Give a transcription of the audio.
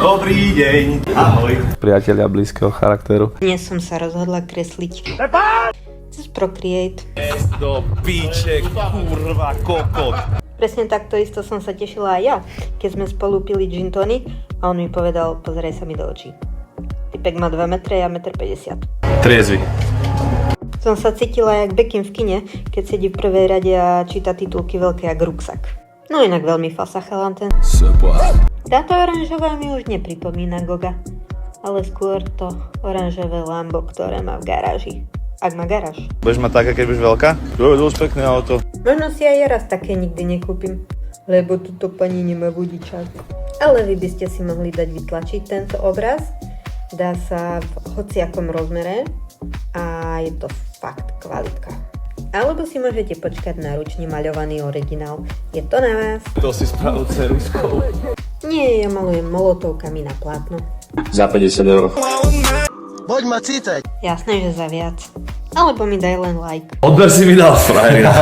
Dobrý deň. Ahoj. Priatelia blízkeho charakteru. Dnes som sa rozhodla kresliť cez Procreate. Do píče, kurva, kokot. Presne takto isto som sa tešila aj ja, keď sme spolu pili gin tonic a on mi povedal, pozeraj sa mi do očí. Typek má 2 metre, ja 1,50 m. Triezvy. Som sa cítila jak Beckham v kine, keď sedí v prvej rade a číta titulky veľké jak ruksak. No inak veľmi fasa chalan ten. Táto oranžová mi už nepripomína Goga, ale skôr to oranžové Lambo, ktoré má v garáži. Ak má garáž. Budeš mať také, keď budeš veľká? To je dosť pekné auto. Možno si aj ja raz také nikdy nekúpim, lebo túto pani nemá vodičák. Ale vy by ste si mohli dať vytlačiť tento obraz. Dá sa v hociakom rozmere a je to fakt kvalitka. Alebo si môžete počkať na ručne maľovaný originál. Je to na vás. To si spravil ceruskou. Nie, ja malujem molotovkami na plátno. Za 50 €. Poď ma cítať. Jasné, že za viac. Alebo mi daj len like. Odber si mi dal, frajerina.